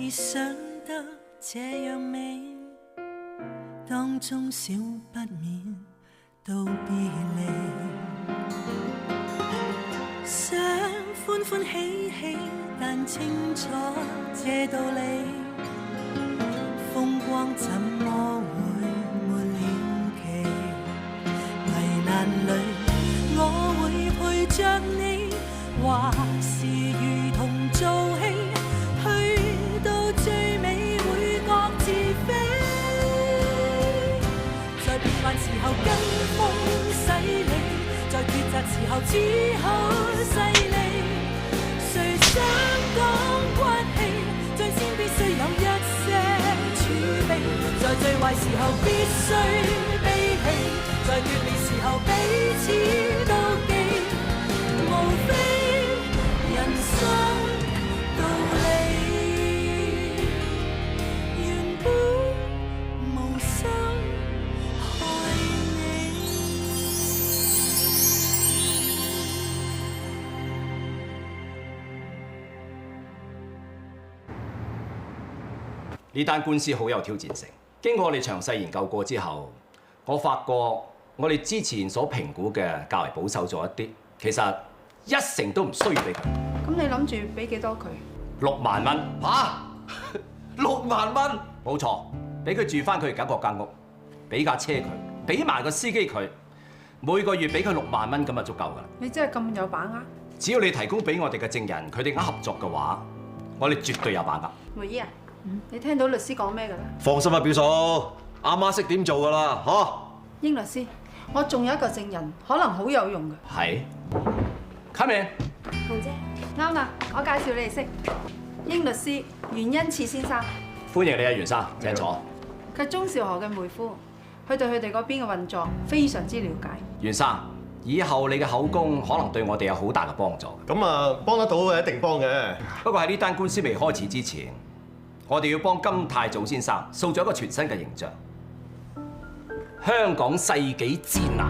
別想得這樣美，當中少不免道別離。想歡歡喜喜，但清楚這道理，風光怎麼會沒了期？危難裏我會陪着你，或是如同做戲，去到最尾會各自飛。在變幻時候跟風洗禮，在抉擇時候只好勢利。誰想講骨氣，最先必須有一些儲備。在最壞時候必須悲喜，在決裂時候彼此妒忌。無非人生道理，原本無心害你。呢單官司好有挑戰性。經過我哋詳細研究過之後，我發覺我哋之前所評估嘅較為保守咗一啲，其實1成都唔需要俾佢。咁你諗住俾幾多佢？6萬蚊嚇！6萬蚊？冇錯，俾佢住翻佢而家嗰間屋，俾架車佢，俾埋個司機佢，每個月俾佢6萬蚊咁就足夠㗎啦。你真係咁有把握？只要你提供俾我哋嘅證人，佢哋啱合作嘅話，我哋絕對有把握。梅姨啊，你聽到律師講咩㗎啦？放心啊，表嫂，阿媽識點做㗎啦，嚇！英律師，我仲有一個證人，可能好有用㗎。係，come in。紅姐，啱啦，我介紹你哋識。英律師袁恩賜先生。歡迎你啊，袁生，請坐。佢係鐘兆河嘅妹夫，佢對佢哋嗰邊嘅運作非常之了解。袁生，以後你嘅口供可能對我哋有好大嘅幫助。咁啊，幫得到嘅一定幫嘅。不過喺呢單官司未開始之前，我哋要幫金太祖先生塑造一個全新嘅形象。香港世紀賤男。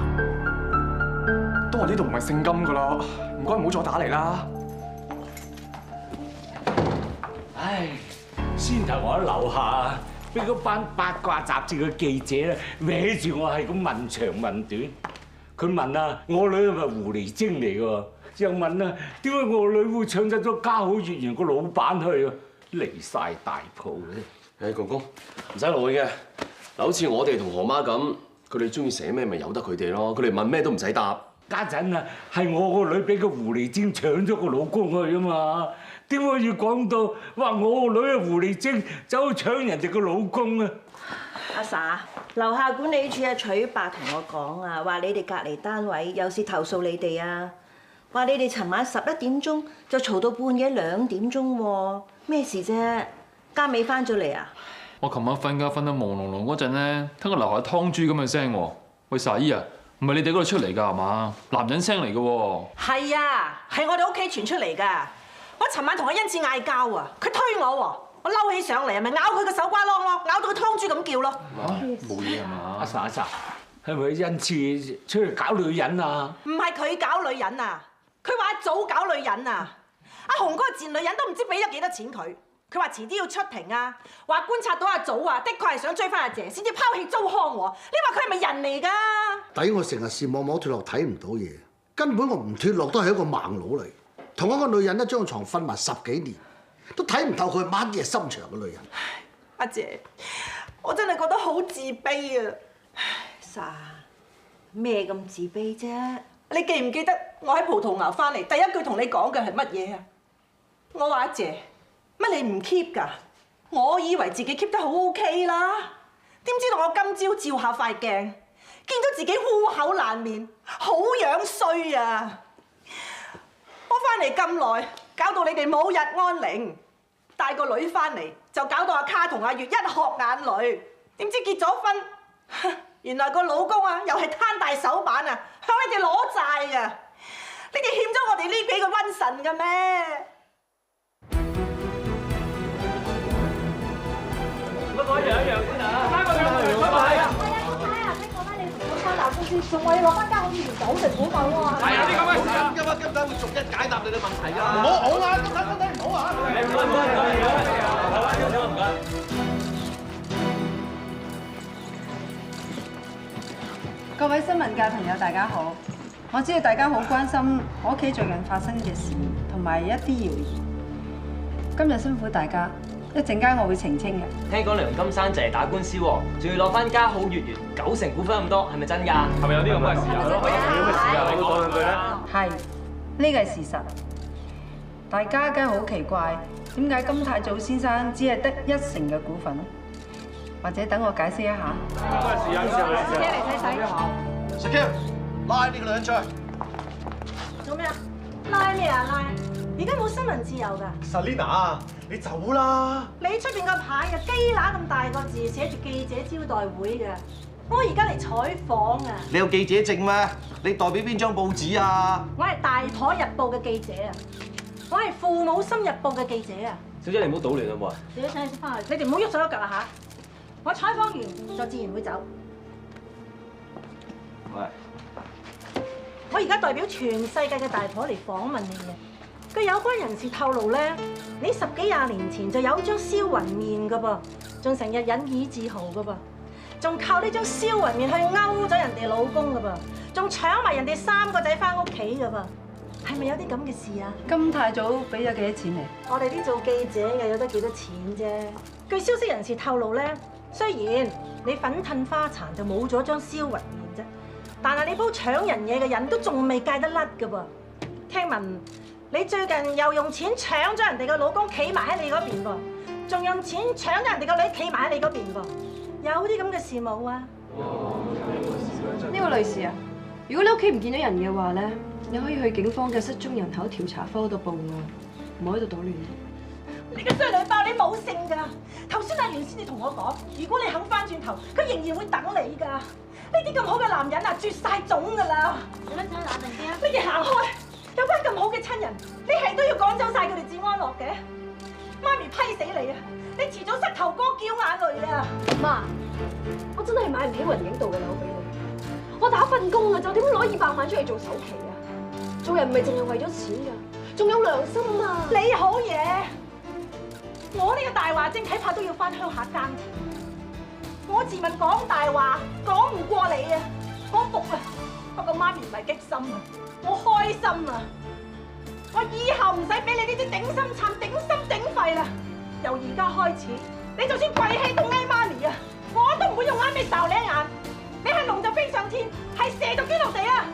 都話呢度唔係聖金噶啦，唔該唔好再打嚟啦。唉，先頭我喺樓下俾嗰班八卦雜誌嘅記者咧搲住我係咁問長問短。佢問啊，我女係咪狐狸精嚟㗎？又問啊，點解我女會搶走咗家好月圓個老闆去啊？離晒大譜嘅。誒，公公唔使勞氣嘅。嗱，好似我哋同何媽咁，佢哋中意寫咩咪由得佢哋咯。佢哋問咩都唔使答。家陣啊，係我個女俾個狐狸精搶咗個老公去啊嘛，點解要講到話我個女係狐狸精走去搶人哋個老公啊？阿 Sa， 樓下管理處阿取伯同我講啊，話你哋隔離單位有事投訴你哋啊，話你哋尋晚11點鐘就嘈到半夜2點鐘喎，咩事啫？家美翻咗嚟啊？我琴晚瞓覺瞓到朦朧朧嗰陣咧，聽個樓下湯豬咁嘅聲喎。喂，Sa姨啊，唔係你哋嗰度出嚟㗎係嘛？男人聲嚟㗎喎。係啊，係我哋屋企傳出嚟㗎。我尋晚同阿恩賜嗌交啊，佢推我喎，我嬲起上嚟啊，咪咬佢個手瓜窿咯，咬到佢湯豬咁叫咯。嚇，冇嘢係嘛？阿 Sa，係咪恩賜出去搞女人啊？唔係佢搞女人啊，佢話阿祖搞女人啊。阿紅嗰個賤女人都唔知俾咗幾多錢佢。佢話遲啲要出庭啊，話觀察到阿祖啊，的確係想追翻阿姐，先至拋棄糟糠喎。你話佢係咪人嚟㗎？抵我成日視網膜脫落睇唔到嘢，根本我唔脫落都係一個盲佬嚟。同一個女人一張床瞓埋10幾年，都睇唔透佢乜嘢心腸嘅女人。阿姐，我真係覺得好自卑啊！Sa，咩咁自卑啫？你記唔記得我喺葡萄牙翻嚟第一句同你講嘅係乜嘢啊？我話阿姐。乜你唔 keep 㗎？我以為自己 keep 得好 OK 啦，點知道我今朝照下塊鏡，見到自己污口爛面，好樣衰啊！我翻嚟咁耐，搞到你哋冇日安寧，帶個女翻嚟就搞到阿卡同阿月一殼眼淚，點知結咗婚，原來個老公啊又係攤大手板啊，向你哋攞債啊！你哋欠咗我哋呢幾個瘟神嘅咩？我一樣先啊！拜拜啊！係啊，我睇下聽講咧，你同嗰間大公司仲話要攞翻間好似條狗食股份喎。係啊，啲咁嘅事啊，今仔會逐一解答你嘅問題啊！唔好啊，今仔唔好啊！各位新聞界朋友，大家好！我知道大家好關心我屋企最近發生嘅事，同埋一啲謠言。今日辛苦大家，一陣間我會澄清嘅。聽講梁金山就係打官司喎，仲要攞翻家好月圓90%股份咁多，係咪真㗎？係咪有啲咁嘅事啊？有咩事啊？你講兩句咧。係，呢個係事實。大家梗係好奇怪，點解金太祖先生只係得1成嘅股份咧？或者等我解釋一下。咩事啊？車嚟睇睇。石 Q， 拉呢個女人出去。做咩啊？拉咩啊拉？而家冇新聞自由㗎。Selina，你走啦！你出邊個牌啊，機乸咁大個字寫住記者招待會嘅。我而家嚟採訪啊！你有記者證咩？你代表邊張報紙啊？我係《大婆日報》嘅記者啊！我係《父母心日報》嘅記者啊！小姐你唔好搗亂好唔好啊？你都請你翻去，你哋唔好喐手喐腳啊嚇！我採訪完就自然會走。喂，我而家代表全世界嘅大婆嚟訪問你嘅。據有關人士透露咧，你10幾20年前就有張燒雲面噶噃，仲成日引以自豪噶噃，仲靠呢張燒雲面去勾咗人哋老公噶噃，仲搶埋人哋3個仔翻屋企噶噃，係咪有啲咁嘅事啊？金太祖俾咗幾多錢嚟？我哋啲做記者嘅有得幾多錢啫？據消息人士透露咧，雖然你粉褪花殘就冇咗張燒雲面啫，但係你鋪搶人嘢嘅人都仲未戒得甩噶噃。聽聞你最近又用錢搶咗人哋嘅老公，企埋喺你嗰邊噃，仲用錢搶咗人哋個女，企埋喺你嗰邊噃，有啲咁嘅事冇啊？呢個女士啊，如果你屋企唔見到人嘅話咧，你可以去警方嘅失蹤人口調查科度報案，唔好喺度搗亂。你個衰女包你冇性㗎！頭先阿袁先至同我講，如果你肯翻轉頭，佢仍然會等你㗎。呢啲咁好嘅男人啊，絕晒種㗎啦！使乜使冷靜啲啊？你哋行開！有班咁好嘅親人，你係都要趕走晒佢哋至安樂嘅。媽咪批死你啊！你遲早膝頭哥叫眼淚啊！媽，我真係買唔起雲景道嘅樓俾你。我打份工啊，就點攞200萬出嚟做首期啊？做人唔係淨係為咗錢㗎，仲有良心啊！你好嘢！我呢個大話精睇怕都要翻鄉下耕田。我自問講大話講唔過你啊！我服啊！不過媽咪唔係激心啊，我開心啊！我以後唔使俾你呢啲頂心杉、頂心頂肺啦！由而家開始，你就算跪氣都嗌媽咪啊，我都唔會用眼尾睄你一眼。你係龍就飛上天，係蛇就跌落地啊！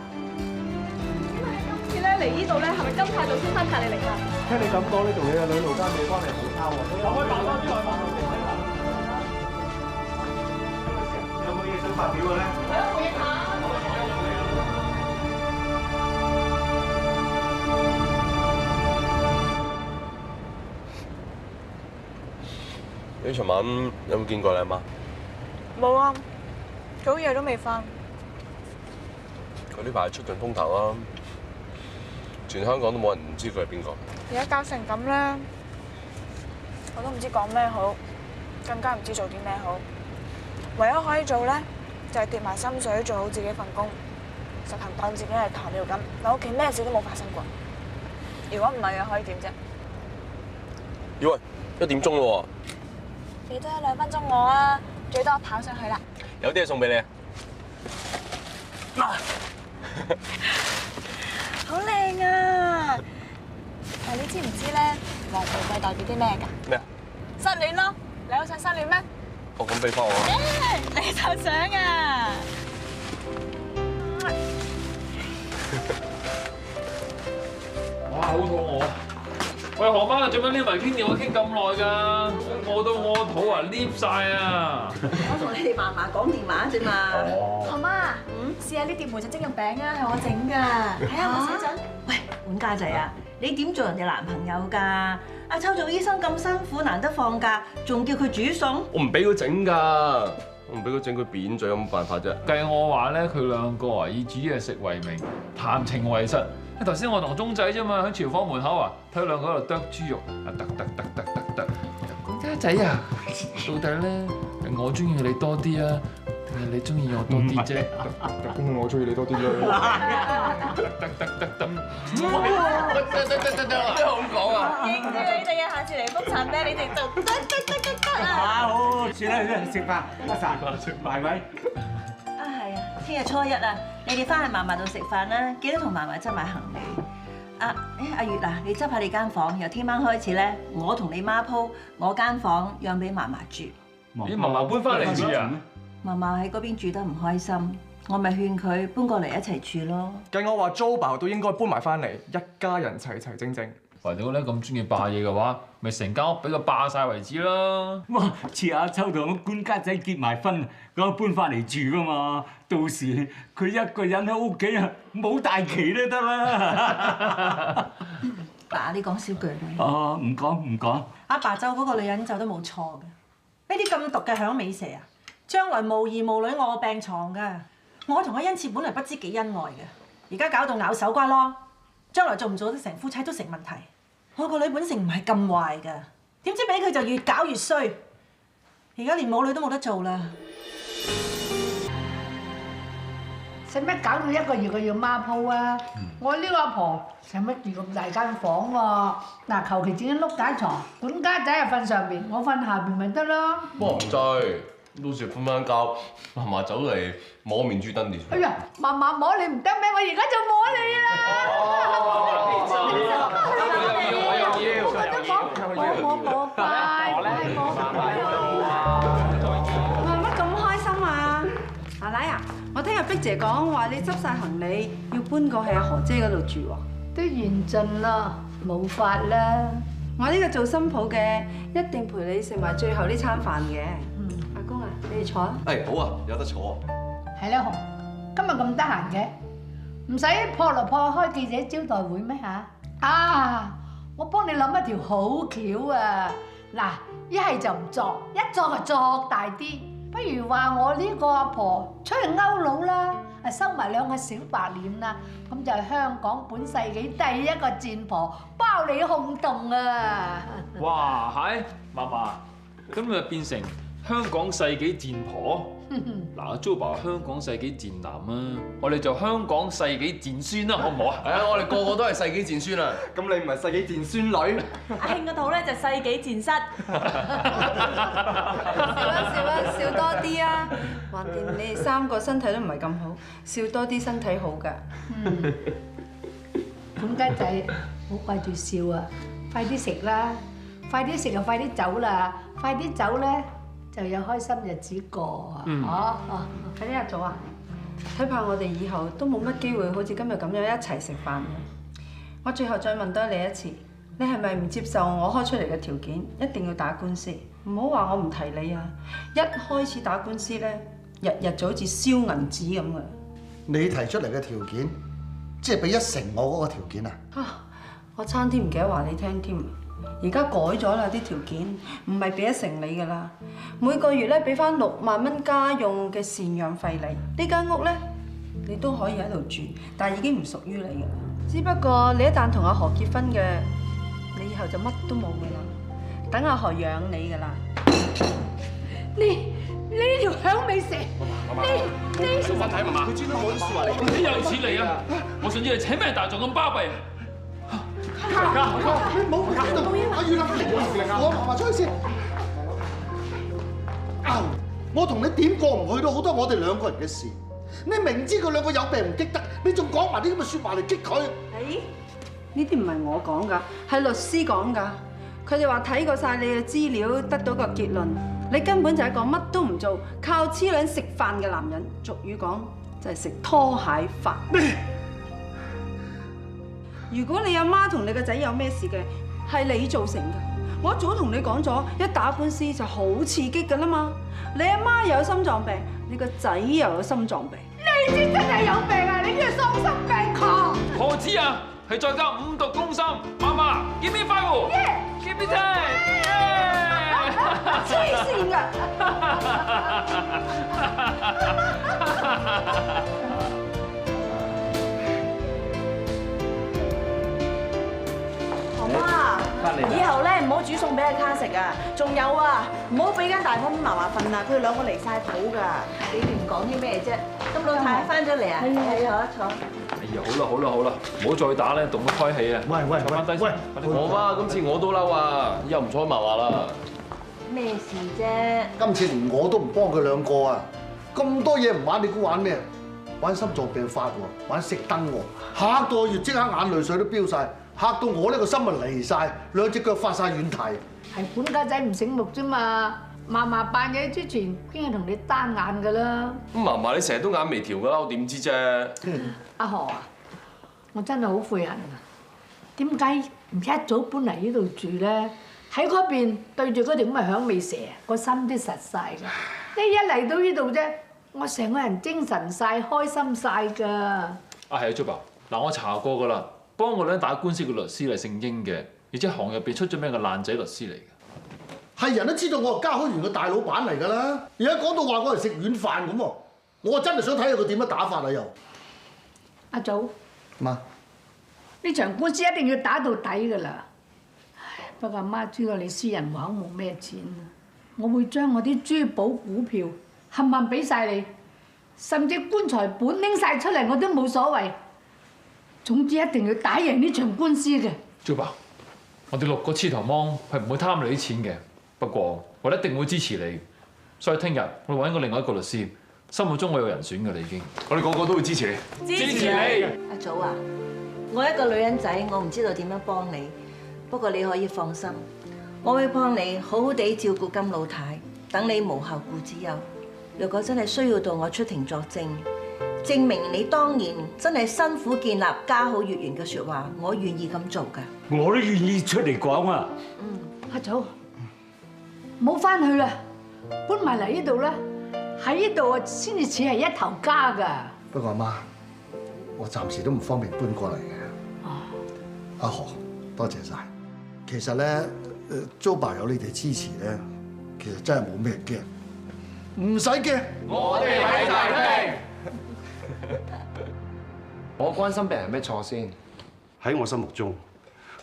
咁你今次咧嚟呢度咧，係咪金太祖先生派你嚟㗎？聽你咁講，呢度你個女路間你幫你好抄喎。有冇辦法之外，有冇嘢想發表嘅咧？回應下。你尋晚有冇見過你阿媽？冇啊，佢好夜都未瞓。佢呢排出盡風頭啦，全香港都冇人唔知佢係邊個。而家搞成咁咧，我都唔知講咩好，更加唔知做啲咩好。唯一可以做咧，就係跌埋心水，做好自己份工，實行當自己係糖尿咁，喺屋企咩事都冇發生過。如果唔係嘅，可以點啫？咦喂，1點鐘咯喎！俾多1-2分鐘我啊，最多跑上去啦。有啲嘢送俾你啊！好靚啊！但你知唔知咧，黃玫瑰代表啲咩㗎？咩啊？失戀咯！你好想失戀咩？哦，咁俾翻我。你就想啊！哇，好肚餓！喂，何媽，做乜匿埋傾電話傾咁耐㗎？餓到我肚啊，lift 曬啊！我同你哋嫲嫲講電話啫嘛。何媽，試下呢碟梅子蒸肉餅啊，係我整㗎，睇下有冇寫準。喂，管家仔啊，你點做人哋男朋友㗎？阿秋做醫生咁辛苦，難得放假，仲叫佢煮餸？我唔俾佢整㗎，我唔俾佢整，佢扁嘴有冇辦法啫？計我話咧，佢兩個啊以煮嘢食為名，談情為實。頭先我同鐘仔啫嘛，喺廚房門口啊，睇到兩個喺度剁豬肉，啊剁。管家仔啊，到底咧係我中意你多啲啊，定係你中意我多啲啫？咁我中意你多啲啦。得。咩好講啊？認住你哋啊，下次嚟復診咧，你哋就得啊！好，算啦，食飯，阿 Sa 係咪？啊係啊，遲聽日初一啊，你哋翻去嫲嫲度食飯啦，記得同嫲嫲執埋行李。阿月嗱，你執下你間房，由聽晚開始咧，我同你媽鋪我間房讓俾嫲嫲住。咦，嫲嫲搬翻嚟住啊？嫲嫲喺嗰邊住得唔開心，我咪勸佢搬過嚟一齊住咯。計我話租爸都應該搬埋翻嚟，一家人齊齊整整。或者咧咁中意霸嘢嘅話，咪成間屋俾佢霸晒為止啦。哇！遲阿秋同個官家仔結埋婚，咁我搬翻嚟住噶嘛，到時佢一個人喺屋企啊，冇大旗都得啦。爸，你講少句咪？哦，唔講唔講。阿爸咒嗰個女人咒得冇錯嘅，呢啲咁毒嘅響尾蛇啊，將來無兒無女臥病床㗎。我同阿恩賜本來不知幾恩愛嘅，而家搞到咬手瓜咯，將來做唔做得成夫妻都成問題。我個女本性唔係咁壞㗎，點知俾佢就越搞越衰，而家連母女都冇得做啦。使乜搞到一個月要孖鋪啊？我呢個阿婆使乜住咁大間房喎？嗱，求其整間碌架床，管家仔啊瞓上邊，我瞓下邊咪得咯。哇唔制，到時瞓翻覺，嫲嫲走嚟摸面珠燈電。哎呀，嫲嫲摸你唔得咩？我而家就摸你啦！乜咁開心啊？奶奶啊，我聽日碧姐講話你執晒行李要搬過去阿何姐嗰度住喎。都完盡啦，冇法啦。我呢個做新抱嘅一定陪你食埋最後呢餐飯嘅。阿公啊，你哋坐啊。誒好啊，有得坐。係啦，紅，今日咁得閒嘅，唔使破來破去開記者招待會咩嚇？啊！我幫你諗一條好橋啊！嗱，一係就唔作，一作就作大啲。不如話我呢個阿婆出去勾佬啦，收埋兩個小白臉啦，咁就係香港本世紀第一個賤婆，包你轟動啊！哇，係嫲嫲，咁咪變成香港世紀賤婆？嗱，阿 Jo 爸香港世紀賤男啊，我哋就香港世紀賤孫啦，好唔好啊？係啊，我哋個個都係世紀賤孫啊！咁你唔係世紀賤孫女？阿興個肚咧就世紀賤室。笑多啲啊！橫掂你哋三個身體都唔係咁好，笑多啲身體好㗎。管家仔，唔好掛住笑啊！快啲食啦，快啲食就快啲走啦，快啲走咧就有開心日子過啊！喺呢日做啊！睇怕我哋以後都冇乜機會好似今日咁樣一齊食飯嘅。我最後再問多你一次，你係咪唔接受我開出嚟嘅條件，一定要打官司？唔好話我唔提你啊！一開始打官司咧，日日就好似燒銀紙咁嘅。你提出嚟嘅條件，即係俾1成我嗰個條件啊！我差啲唔記得話你聽添。而家改咗啦啲條件，唔係俾1成你㗎啦，每個月咧俾翻6萬蚊家用嘅贍養費你。呢間屋咧，你都可以喺度住，但係已經唔屬於你㗎啦。只不過你一旦同阿何結婚嘅，你以後就乜都冇㗎啦。等阿何養你㗎啦。你呢條響尾蛇，你小心睇嫲嫲，佢專登講啲説話嚟。你有錢嚟啊！我想知你請咩大狀咁巴閉啊！你冇喺度，阿月啊，我嫲嫲出去先。我同你點過唔去到好多我哋兩個人嘅事。你明知佢兩個有病唔激得，你仲講埋啲咁嘅説話嚟激佢。呢啲唔係我講㗎，係律師講㗎。佢哋話睇過晒你嘅資料，得到個結論，你根本就係一個乜都唔做，靠黐撚食飯嘅男人。俗語講就係食拖鞋飯。如果你阿媽同你個仔有咩事嘅，係你造成嘅。我早同你講咗，一打官司就好刺激㗎啦嘛。你阿媽又有心臟病，你個仔又有心臟病。你先真係有病啊！你叫喪心病狂。何止啊，係再加5毒攻心。嫲嫲 ，give me 5，give me 10。黐線㗎！以後咧唔好煮餸俾阿卡食啊！仲有啊，唔好俾間大房嫲嫲瞓啊！佢哋兩個離曬譜㗎。你哋唔講啲咩啫？咁老太太翻咗嚟啊？係啊，坐。哎呀，好啦，唔好再打咧，動得開氣啊！喂，翻低先。我媽今次我都嬲啊，以後唔睬嫲嫲啦。咩事啫？今次連我都唔幫佢兩個啊！咁多嘢唔玩，你估玩咩？玩心臟病發喎，玩熄燈喎，嚇到我即刻眼淚水都飆晒，嚇到我呢個心啊離晒，兩隻腳發晒軟蹄。係管家仔唔醒目啫嘛，嫲嫲扮嘢之前邊係同你單眼㗎啦。咁嫲嫲你成日都眼眉條㗎啦，我點知啫？阿何啊，我真係好悔恨啊！點解唔一早搬嚟呢度住咧？喺嗰邊對住嗰條咁嘅響尾蛇，個心都實晒㗎。你一嚟到呢度啫，我成個人精神晒、開心晒㗎。啊係啊，朱伯，嗱我查過㗎啦，幫我哋打官司嘅律師係姓英嘅，而且行入邊出咗名嘅爛仔律師嚟嘅。係人都知道我係嘉許園嘅大老闆嚟㗎啦，而家講到話我係食軟飯咁喎，我真係想睇下佢點樣打法啊又。阿祖，媽，呢場官司一定要打到底㗎啦。不過阿媽知道你私人戶口冇咩錢啊，我會將我啲珠寶股票冚唪唥俾晒你，甚至棺材本拎晒出嚟我都冇所謂。總之一定要打贏呢場官司嘅。朱伯，我哋6個黐頭芒係唔會貪你啲錢嘅，不過我一定會支持你。所以聽日我揾個另外一個律師，心目中我有人選㗎啦已經。我哋個個都會支持你，支持你。阿祖啊，我一個女人仔，我唔知道點樣幫你。不過你可以放心，我會幫你好好地照顧金老太，等你無後顧之憂。如果真係需要到我出庭作證，證明你當年真係辛苦建立家好月圓嘅説話，我願意咁做㗎。我都願意出嚟講啊！阿祖，冇翻去啦，搬埋嚟呢度啦，喺呢度啊先至似係一頭家㗎。不過阿媽，我暫時都唔方便搬過嚟嘅。阿何，多謝晒。其實咧，租爸有你哋支持咧，其實真係冇咩驚，唔使驚。我哋喺大廳。我關心病人咩錯先？喺我心目中，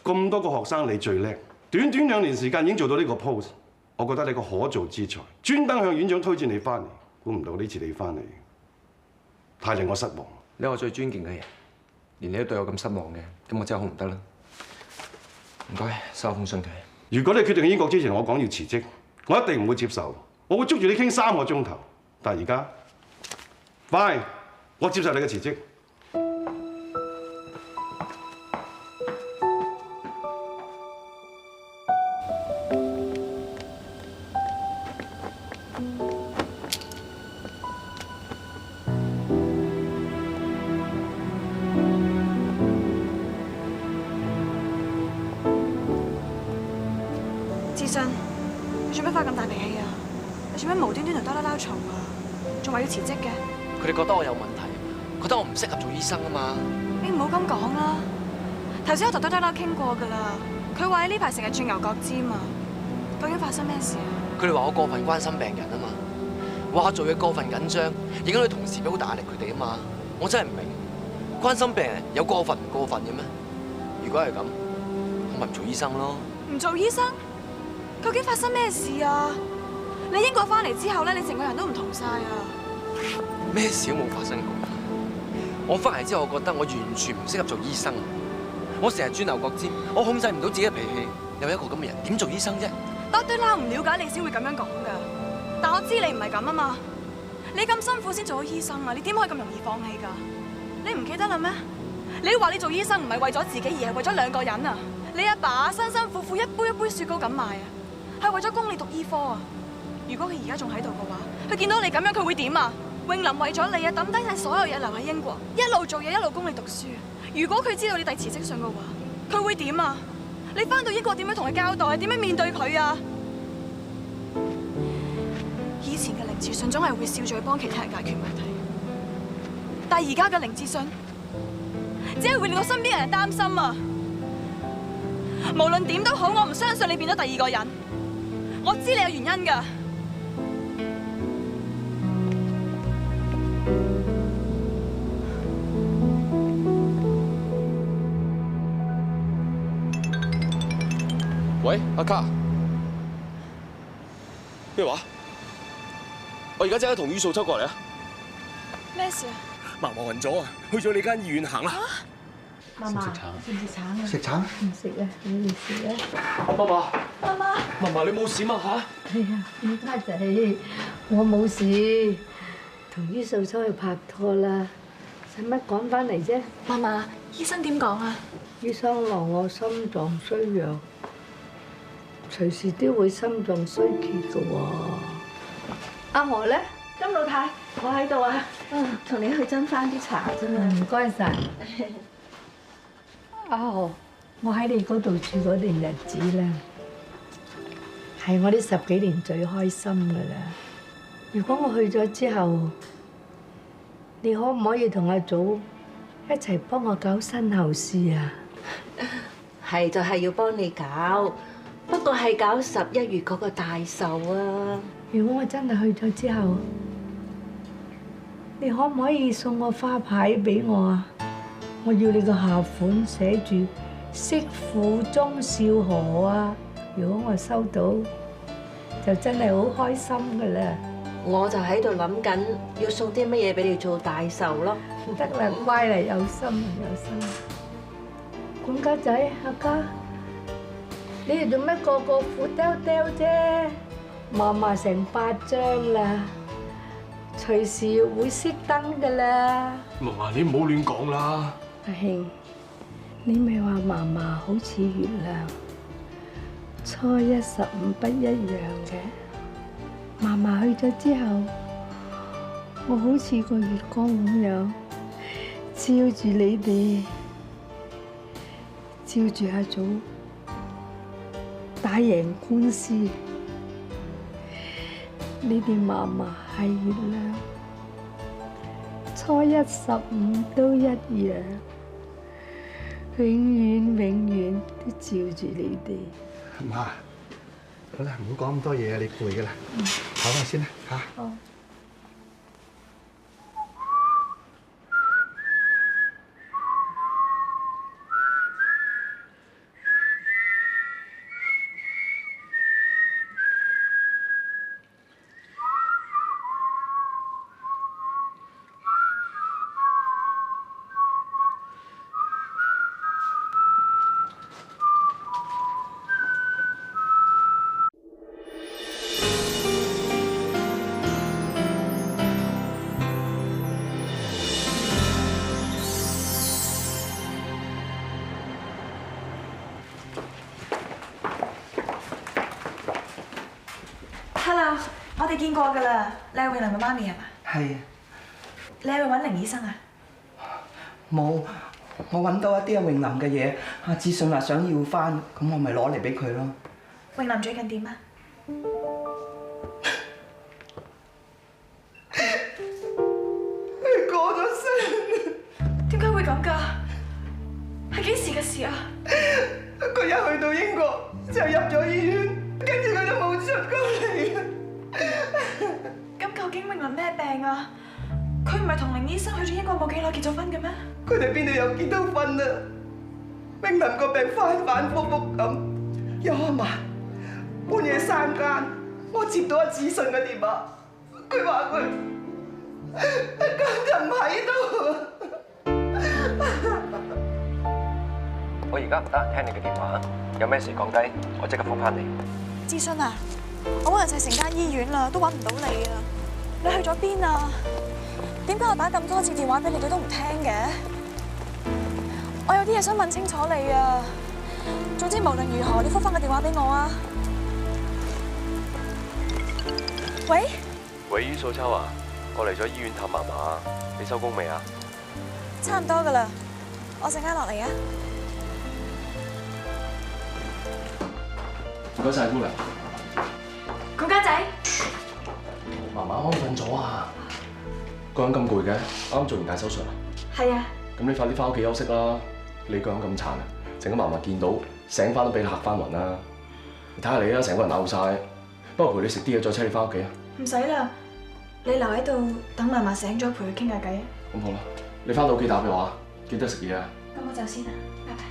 咁多個學生你最叻，短短2年時間已經做到呢個 pose， 我覺得你個可造之才，專登向院長推薦你翻嚟，估唔到呢次你翻嚟，太令我失望。你係我最尊敬嘅人，連你都對我咁失望嘅，咁我真係好唔得啦。唔該，收封信佢。如果你決定去英國之前，我講要辭職，我一定唔會接受，我會捉住你傾3個鐘頭。但係而家 ，fine， 我接受你嘅辭職。志信，你做咩發咁大脾氣啊？你做咩無端端就兜啦嘈啊？仲話要辭職嘅？佢哋覺得我有問題，覺得我唔適合做醫生啊嘛。你唔好咁講啦。頭先我同兜啦傾過㗎啦，佢話你呢排成日轉牛角尖啊。究竟發生咩事啊？佢哋話我過分關心病人啊嘛，話我做嘢過分緊張，影響啲同事俾好大壓力佢哋啊嘛。我真係唔明，關心病人有過分唔過分嘅咩？如果係咁，我咪唔做醫生咯。唔做醫生？究竟發生咩事啊？你英國翻嚟之後咧，你成個人都唔同晒啊！咩事都冇發生過。我翻嚟之後，我覺得我完全唔適合做醫生。我成日轉牛角尖，我控制唔到自己嘅脾氣。有一個咁嘅人，點做醫生啫？多對啦，唔了解你先會咁樣講㗎。但我知你唔係咁啊嘛。你咁辛苦先做咗醫生啊，你點可以咁容易放棄㗎？你唔記得啦咩？你話你做醫生唔係為咗自己，而係為咗2個人啊！你阿爸辛辛苦苦一杯一杯雪糕咁賣啊，係為咗供你讀醫科啊！如果佢而家仲喺度嘅話，佢見到你咁樣，佢會點啊？永林為咗你啊，抌低晒所有嘢留喺英國，一路做嘢一路供你讀書。如果佢知道你遞辭職信嘅話，佢會點啊？你翻到英國點樣同佢交代？點樣面對佢啊？以前嘅凌志信總係會笑住去幫其他人解決問題，但係而家嘅凌志信只係會令到身邊人擔心啊！無論點都好，我唔相信你變咗第2個人。我知你有原因㗎。喂，阿卡，咩話？我而家即刻同于素秋過嚟啊！咩事啊？嫲嫲暈咗啊，去咗你間醫院行啦。媽媽，食唔食橙啊？食橙？唔食啊，你哋食啊。媽媽，媽媽，嫲嫲你冇事嘛嚇？係啊，點家仔，我冇事，同于素秋去拍拖啦。使乜趕翻嚟啫？嫲嫲，醫生點講啊？醫生話我心臟衰弱，隨時都會心臟衰竭嘅喎。阿何咧？金老太，我喺度啊，同你去斟翻啲茶啫嘛。唔該晒。阿何，我喺你嗰度住嗰段日子咧，係我呢10幾年最開心㗎啦。如果我去咗之後，你可唔可以同阿祖一齊幫我搞身後事啊？係就係要幫你搞，不過係搞11月嗰個大壽啊。如果我真係去咗之後，你可唔可以送個花牌俾我啊？我要你個下款寫住媳婦鍾兆和啊！如果我收到，就真係好開心㗎啦。我就喺度諗緊要送啲乜嘢俾你做大壽咯。得啦，乖啦，有心有心。管家仔，阿家，你哋做咩個個苦丟丟啫？嫲嫲成8張啦，隨時會熄燈噶啦。嫲嫲，你唔好亂講啦。阿慶，你咪話嫲嫲好似月亮，初一15不一樣嘅。嫲嫲去咗之後，我好似個月光咁樣照住你哋，照住阿祖打贏官司。你哋嫲嫲係月亮，初一15都一樣，永遠都照住你哋。媽，好啦，唔好講咁多嘢啊，你攰噶啦，唞下先啦嚇。好。Hello，我哋見過㗎啦，你係永林嘅媽咪係嘛？係啊。你係去揾凌醫生啊？冇，我揾到一啲阿永林嘅嘢，阿志信話想要翻，咁我咪攞嚟俾佢咯。永林最近點啊？佢過咗身。點解會咁㗎？係幾時嘅事啊？佢一去到英國就入咗醫院，跟住佢就冇出過嚟啊！咁究竟永林咩病啊？佢唔係同凌醫生去咗英國冇幾耐結咗婚嘅咩？佢哋邊度有結到婚啊？永林個病反反覆覆咁，有一晚半夜3更，我接到阿子信嘅電話，佢話佢根本唔喺度。我而家唔得閒聽你嘅電話，有咩事講低，我即刻覆返你。志信啊，我揾晒成間醫院啦，都揾唔到你啊！你去咗邊啊？點解我打咁多次電話俾你哋都唔聽嘅？我有啲嘢想問清楚你啊！總之無論如何，你覆返個電話俾我啊！喂？喂，于素秋啊，我嚟咗醫院探嫲嫲，你收工未啊？差唔多噶啦，我陣間落嚟啊！唔該晒姑娘。管家仔，嫲嫲安瞓咗啊？個人咁攰嘅，啱做完大手術啊？係啊。咁你快啲翻屋企休息啦！你個人咁殘啊，陣間嫲嫲見到醒翻都俾你嚇翻暈啦！你睇下你啊，成個人嘔晒。不過陪你食啲嘢，再車你翻屋企啊！唔使啦，你留喺度等嫲嫲醒咗陪佢傾下偈啊！咁好啦，你翻到屋企打俾我啊！記得食嘢啊！咁我走先啦，拜拜。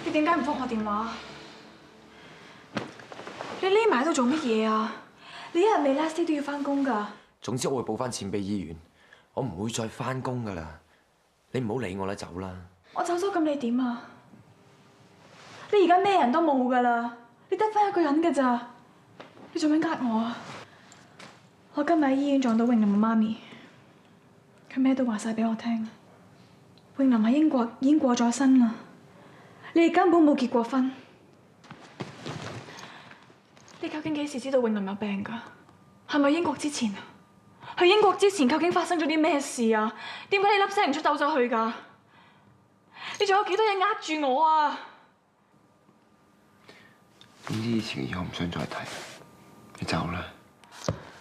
你點解唔覆我電話？你匿埋喺度做乜嘢啊？你一日未 last day 都要翻工㗎。總之我會補翻錢俾醫院，我唔會再翻工噶啦，你唔好理我啦，走啦。我走咗咁你點啊？你而家咩人都冇噶啦，你得翻一個人噶咋？你做咩呃我啊？我今日喺醫院撞到永林嘅媽咪，佢咩都話晒俾我聽。永林喺英國已經過咗身啦，你哋根本冇結過婚。你究竟幾時知道永林有病㗎？係咪英國之前啊？去英國之前究竟發生咗啲咩事啊？點解你粒聲唔出走咗去㗎？你仲有幾多嘢呃住我啊？總之以前嘅嘢我唔想再提，你走啦。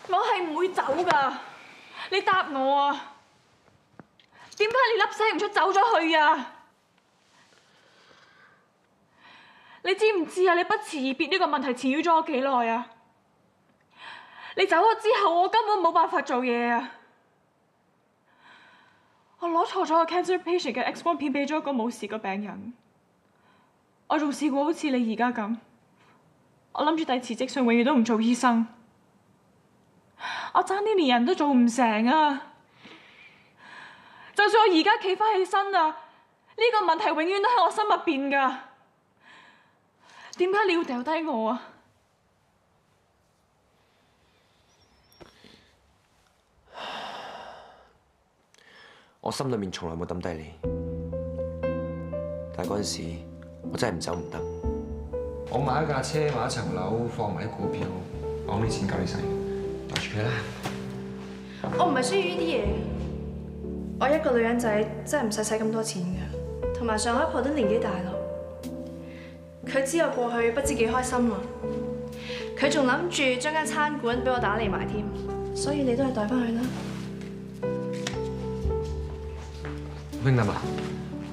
我係唔會走㗎，你答我啊！點解你粒聲唔出走咗去啊？你知唔知啊？你不辭而別呢個問題纏繞咗我幾耐啊？你走咗之後，我根本冇辦法做嘢啊！我攞錯咗個 cancer patient 嘅 X 光片俾咗一個冇事嘅病人，我仲試過好似你而家咁，我諗住遞辭職信，永遠都唔做醫生。我爭啲連人都做唔成啊！就算我而家企返起身啊，呢個問題永遠都喺我心入邊㗎。點解你要掉低我啊？我心裏面從來冇抌低你，但係嗰陣時我真係唔走唔得。我買一架車，買一層樓，放埋啲股票，我啲錢夠你使，袋住佢啦。我唔係需要呢啲嘢，我一個女人仔真係唔使使咁多錢㗎，同埋上海婆都年紀大咯，佢知我過去不知幾開心啊！佢仲諗住將間餐館俾我打理埋添，所以你都係帶翻去啦。永林啊，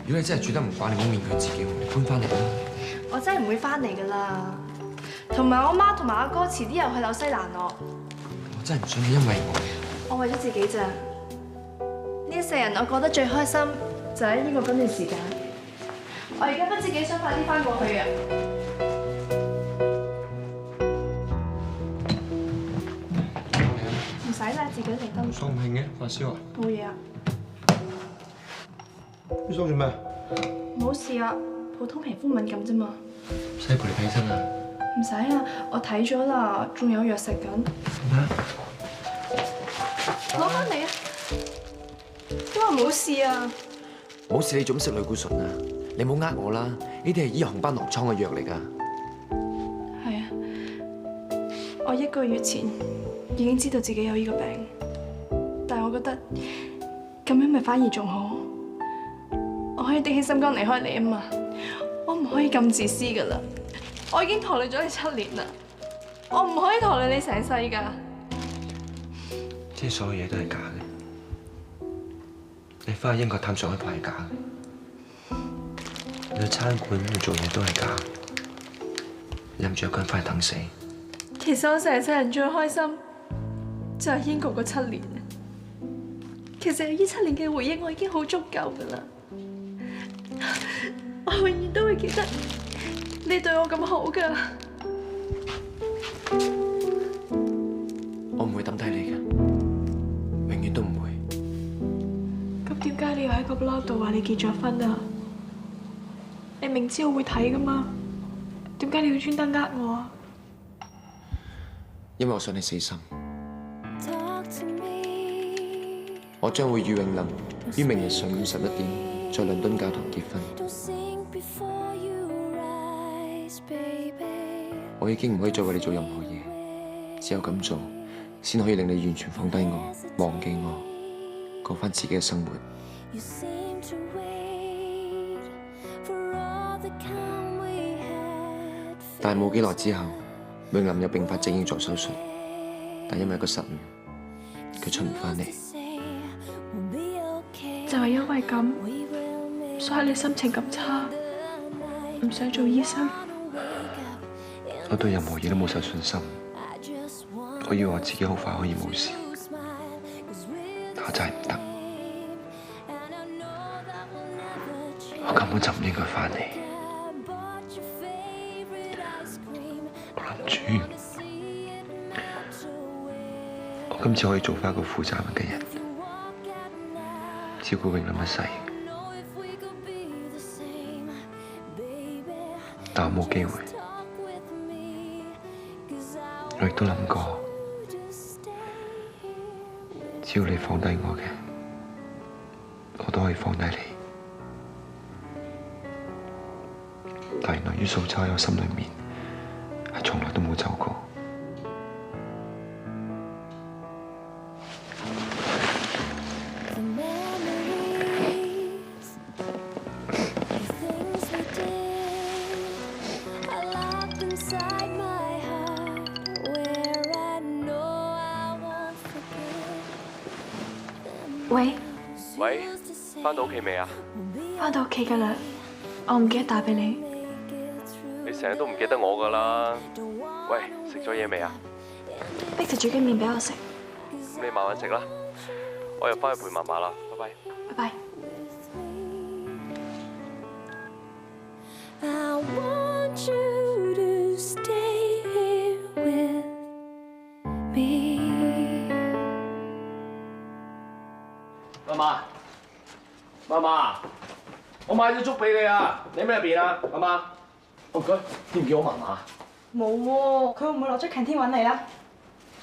如果你真係住得唔慣，你唔好勉強自己，你搬翻嚟啦。我真係唔會翻嚟㗎啦，同埋我媽同埋阿哥遲啲又去紐西蘭咯。我真係唔想你因為我為咗自己咋，呢一世人我過得最開心就喺呢個嗰段時間。我而家不知幾想快啲翻過去啊！唔使啦，自己嚟得。爽唔興嘅，發燒啊？冇嘢啊。你想做咩？冇事啊，普通皮膚敏感啫嘛。使陪你睇醫生啊？唔使啊，我睇咗啦，仲有藥食緊。攞翻嚟啊！都話冇事啊。冇事，你做乜食類固醇啊？你唔好呃我啦，呢啲係醫紅斑狼瘡嘅藥嚟㗎。係啊，我1個月前已經知道自己有呢個病，但係我覺得咁樣咪反而仲好。我可以拎起心肝離開你啊嘛，我唔可以咁自私㗎啦。我已經拖累咗你7年啦，我唔可以拖累你成世㗎。即係所有嘢都係假嘅。你翻去英國探上海婆係假嘅。你去餐館你做嘢都係假。你諗住一個人翻去等死？其實我成世人最開心就係英國嗰7年。其實有呢7年嘅回憶，我已經好足夠㗎啦。我永遠都會記得你對我咁好㗎。我唔會抌低你嘅，永遠都唔會。咁點解你要喺個 blog 度話你結咗婚啊？你明知我會睇㗎嘛？點解你要專登呃我啊？因為我想你死心。我將會與永林於明日上午11點在倫敦教堂結婚。我已經唔可以再為你做任何嘢，只有咁做，先可以令你完全放低我、忘記我，過返自己嘅生活。但係冇幾耐之後，永林有併發症要做手術，但因為一個失誤，佢出唔返嚟。就係因為咁，所以你心情咁差，唔想做醫生。我對任何嘢都冇晒信心，我以為我自己好快可以冇事，但我真係唔得，我根本就唔應該翻嚟。我諗住，我今次可以做翻一個負責任嘅人，照顧永林一世，但我冇機會。我亦都諗過，只要你放低我嘅，我都可以放低你。但原來於素秋喺我心裏面係從來都冇走過。喂，喂，返到屋企未啊？返到屋企㗎啦，我唔記得打俾你。你成日都唔記得我㗎啦。喂，食咗嘢未啊？逼住煮緊麵俾我食。咁你慢慢食啦，我又返去陪嫲嫲啦，拜拜。拜拜。媽媽，我買咗粥俾你啊！你喺咩入邊啊？媽媽，唔該，見唔見我媽媽？冇喎，佢會唔會落咗擎天揾你啦？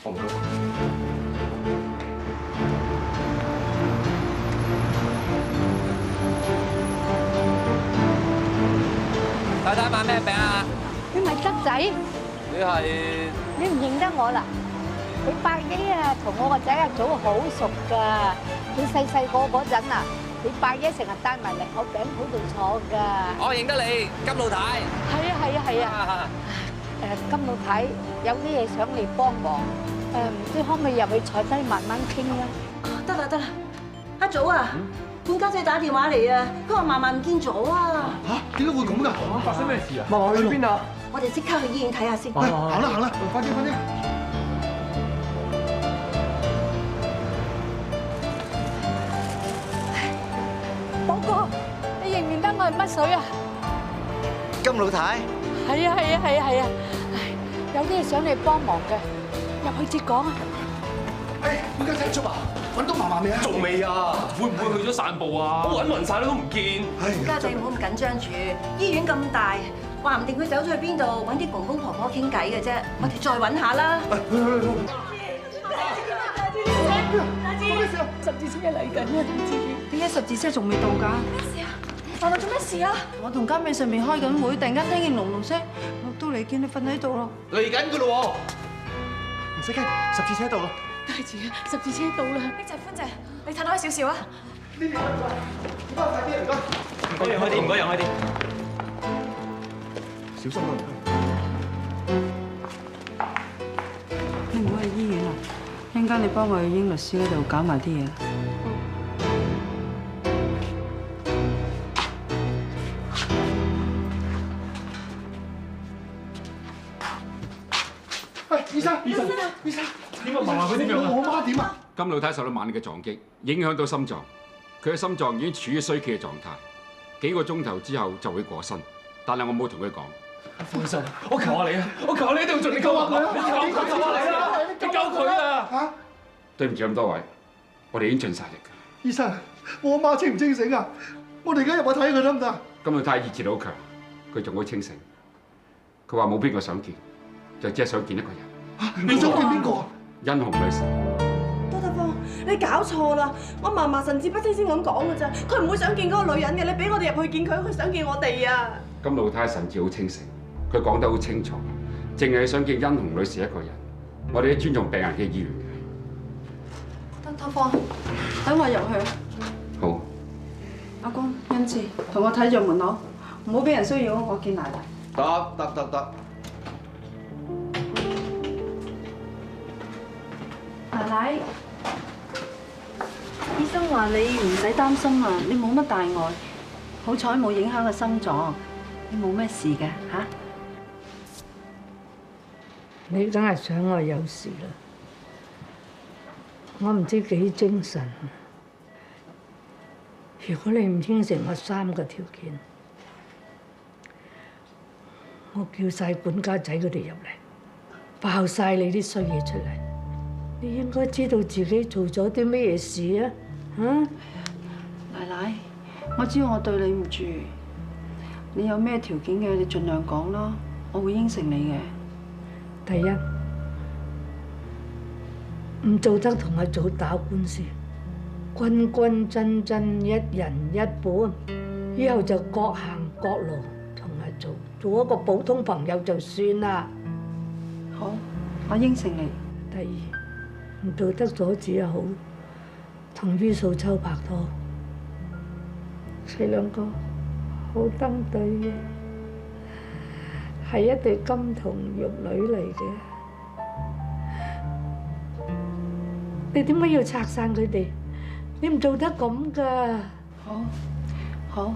唔該。太太買咩餅啊？你咪侄仔，你係？你唔認得我啦？你伯爺啊，同我個仔阿祖好熟㗎。佢細個嗰陣啊，你伯爺成日帶埋嚟我餅鋪度坐㗎。我認得你，金老太。係啊。金老太有啲嘢想你幫忙，唔知可唔可以入去坐低慢慢傾啊？得啦，阿祖啊，管家姐打電話嚟啊，佢話嫲嫲唔見咗啊！嚇？點解會咁㗎？發生咩事啊？嫲嫲去邊啊？我哋即刻去醫院睇下先。行啦，快啲！寶哥，你認唔認得我係乜水啊？金老太。係啊！有啲嘢想你幫忙嘅，入去接講啊！管家姐，捉啊！揾到嫲嫲未啊？仲未啊？會唔會去咗散步啊？我揾勻晒都唔見。家姐唔好咁緊張住，醫院咁大，話唔定佢走咗去邊度揾啲公公婆婆傾偈嘅啫。我哋再揾下啦。十字車嚟緊啊！點解十字車仲未到㗎？咩事啊？嫲嫲做咩事啊？我同家美上面開緊會，突然間聽見隆隆聲，落到嚟見你瞓喺度咯。嚟緊㗎咯喎！唔使驚，十字車到啦。大姐，十字車到啦！呢隻寬姐，你褪開少少啊！呢邊唔該，快啲唔該。唔該，讓開啲。小心啊！你唔好去醫院啊！一陣間你幫我去英律師嗰度搞埋啲嘢。喂，醫生，點啊？嫲嫲佢點樣啊？我媽點啊？金老太受到猛烈嘅撞擊，影響到心臟，佢嘅心臟已經處於衰竭嘅狀態，幾個鐘頭之後就會過身。但係我冇同佢講。放心，我求下你啊！我求下你一定要盡力救下佢啊！你求下你啦！你救佢啊！嚇！對唔住咁多位，我哋已經盡晒力㗎。醫生，我阿媽清唔清醒啊？我哋而家入去睇佢得唔得？金老太意志力好強，佢仲好清醒。佢話冇邊個想見，就只係想見一個人。你想見邊個啊？殷紅女士。多德芳，你搞錯啦！我嫲嫲神志不清先咁講㗎咋，佢唔會想見嗰個女人嘅。你俾我哋入去見佢，佢想見我哋啊！金老太神志好清醒，佢講得好清楚，淨係想見殷紅女士一個人。我哋都尊重病人嘅意願嘅。德芳，等我入去。好。阿光、恩賜，同我睇住門口，唔好俾人騷擾我見奶奶。得。奶奶，醫生話你唔使擔心啊，你冇乜大礙，好彩冇影響個心臟，你冇咩事嘅嚇。你梗係想我有事啦，我唔知幾精神。如果你唔應承我3個條件，我叫晒管家仔佢哋入嚟，爆晒你啲衰嘢出嚟。你應該知道自己做咗啲咩嘢事啊？嚇！奶，我知道我對你唔住，你有咩條件嘅，你盡量講啦，我會應承你嘅。第一，唔做得同阿祖打官司，君君真真一人一半，以後就各行各路，同阿祖做一個普通朋友就算啦。好，我應承你。第二，唔做得阻止又好，同于素秋拍拖，佢兩個好登對嘅，係一對金童玉女嚟嘅。你點解要拆散佢哋？你唔做得咁㗎。好，好，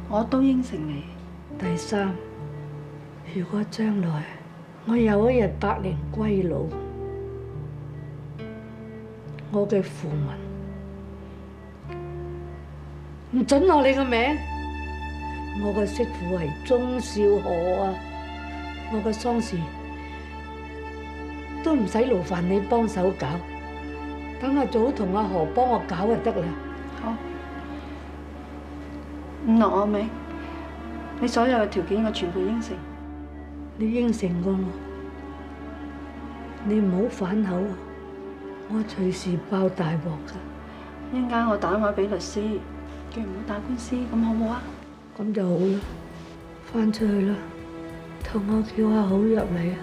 我都應承你。第三，如果將來我有一日百年歸老，我嘅訃聞唔准落你個名，我個媳婦係鐘少河啊，我個喪事都唔使勞煩你幫手搞，等阿祖同阿何幫我搞就得啦。好，五六我明，你所有嘅條件我全部應承。你應承過我，你唔好反口啊！我隨時爆大鑊㗎。一陣間我打電話俾律師，叫唔好打官司，咁好唔好啊？咁就好啦，返出去啦，同我叫阿好入嚟啊！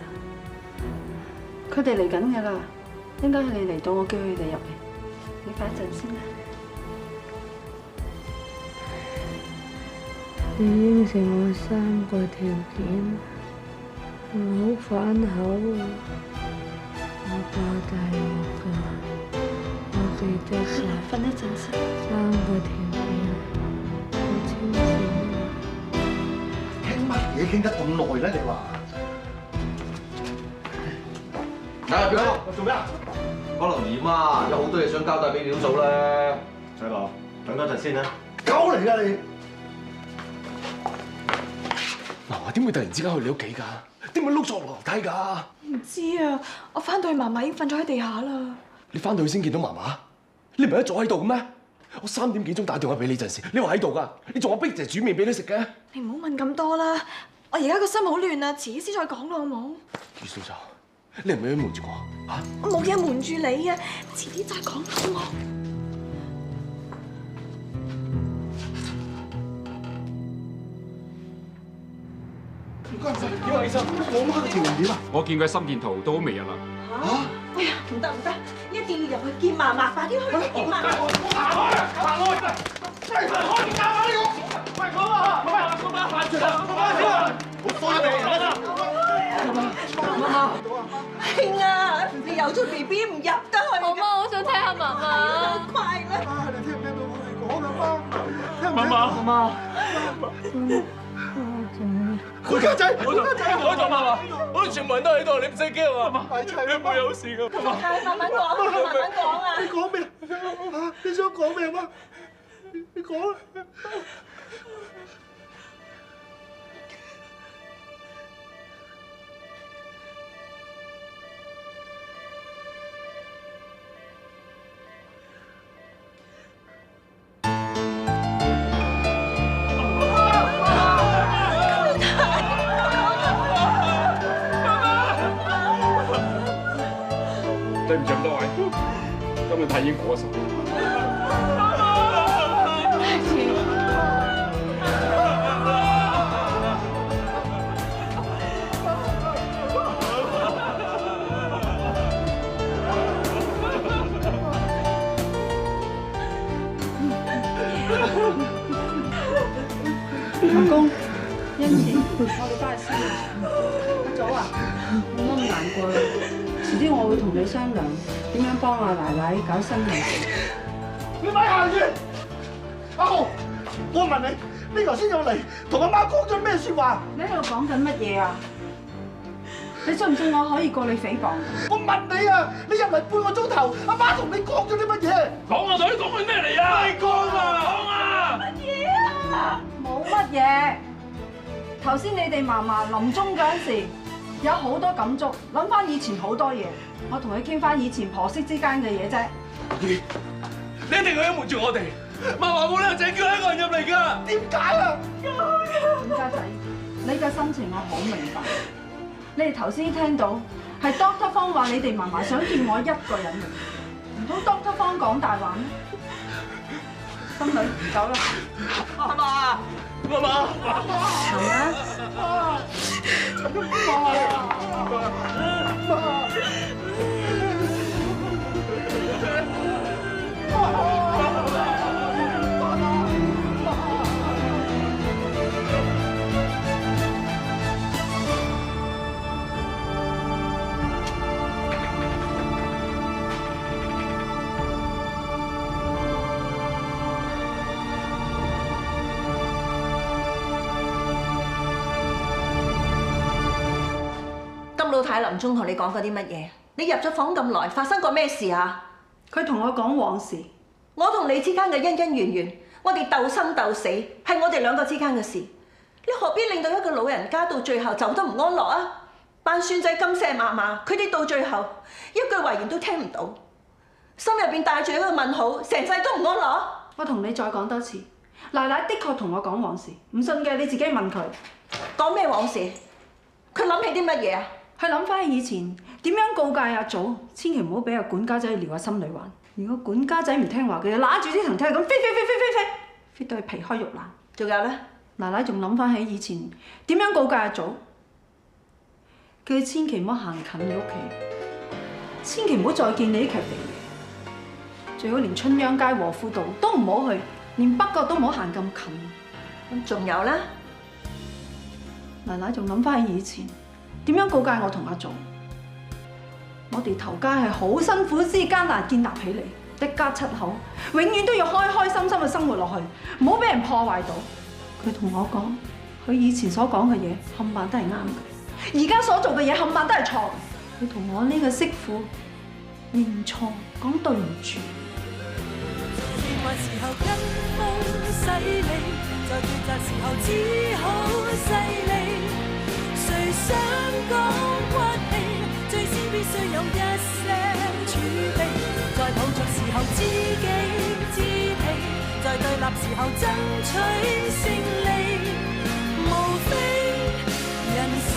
佢哋嚟緊㗎啦，應該係你嚟到，我叫佢哋入嚟。你快一陣先啦。你應承我3個條件，唔好反口啊！我爆大鑊㗎，我記得晒。瞓一陣先。3個條件，我簽署。傾乜嘢傾得咁耐咧？你話？睇下表哥，做咩啊？可能嚴啊，有好多嘢想交代俾表嫂咧。細路，等多陣先啦。狗嚟㗎你！嫲嫲點會突然之間去你屋企㗎？點會碌咗落樓梯㗎？唔知啊，我翻到去嫲嫲已經瞓咗喺地下啦。你翻到去先見到嫲嫲？你唔係一早喺度嘅咩？我3點幾鐘打電話俾你陣時，你話喺度㗎，你仲話逼姐煮麵俾你食嘅。你唔好問咁多啦，我而家個心好亂啊，遲啲先再講啦，好冇？於素秋，你係咪要瞞住我嚇？我冇嘢瞞住你啊，遲啲再講啦，好冇？唔該晒，點啊，醫生？我媽嘅情形點啊？我見佢心電圖都好微弱啦。嚇！哎呀，唔得唔得，一定要入去見嫲嫲，快啲去見嫲嫲。行開！喂，行開！你搞乜呢個？喂，我啊！喂，我媽煩住啦！我媽先啊！好衰啊你！媽媽，興啊！你有咗 BB 唔入得去。我媽好想聽下嫲嫲。快啦！你聽唔聽到我哋講啊媽？聽唔聽到？媽媽。佢家仔，我家仔，我喺度媽媽，我哋全部人都喺度，你唔使驚啊！係真係唔會有事噶。慢慢講，慢慢講啊！你講咩？你想講咩啊？你講啊！對唔住咁多位，今日太已經過咗。阿公，欣慈，我哋翻去先。阿祖啊，冇乜咁難過啦。遲啲我會同你商量點樣幫阿奶奶搞新娘。你咪行住！阿豪，我問你，你頭先有嚟同阿媽講咗咩説話？你喺度講緊乜嘢啊？你信唔信我可以告你誹謗？我問你啊！你入嚟半個鐘頭，阿媽同你講咗啲乜嘢？講啊，女講緊咩嚟啊？你講啊！講啊！乜嘢啊？冇乜嘢。頭先你哋嫲嫲臨終嗰陣時，有好多感觸，諗翻以前好多嘢，我同佢傾翻以前婆媳之間嘅嘢啫。你一定要隱瞞住我哋，嫲嫲冇理由淨係叫一個人入嚟㗎。點解啊？管家仔，你嘅心情我好明白。你哋頭先聽到係 Doctor 方話你哋嫲嫲想見我一個人嘅，唔通 Doctor 方講大話咩？心女走啦。嫲嫲，嫲嫲，行啦。金老太臨終同你講過啲乜嘢？你入咗房咁耐，發生過咩事啊？佢同我講往事，我同你之間嘅恩恩怨怨，我哋鬥生鬥死，係我哋兩個之間嘅事。你何必令到一個老人家到最後走得唔安樂啊？扮孫仔咁錫嫲嫲，佢哋到最後一句遺言都聽唔到，心入邊帶住一個問號，成世都唔安樂。我同你再講多次，奶奶的確同我講往事，唔信嘅你自己問佢。講咩往事？佢諗起啲乜嘢啊？佢諗翻起以前點樣告誡阿祖，千祈唔好俾阿管家仔撩阿心裏玩。如果管家仔唔聽話，佢就揦住啲藤梯咁飛到佢皮開肉爛。仲有咧，奶奶仲諗翻起以前點樣告誡阿祖，叫佢千祈唔好行近你屋企，千祈唔好再見你呢屐肥嘢，最好連春秧街和富道都唔好去，連北角都唔好行咁近。咁仲有咧，奶奶仲諗翻起以前點樣告誡我同阿祖，我哋頭家係好辛苦先艱難建立起嚟，一家7口，永遠都要開開心心嘅生活落去，唔好俾人破壞到。佢同我講，佢以前所講嘅嘢冚唪唥都係啱嘅，而家所做嘅嘢冚唪唥都係錯嘅。佢同我呢個媳婦認錯，講對唔住。時候跟風洗禮，在抉擇時候只好勢利。誰想講骨氣，最先必須有一些儲備。在抱着時候知己知彼，在對立時候爭取勝利。無非人生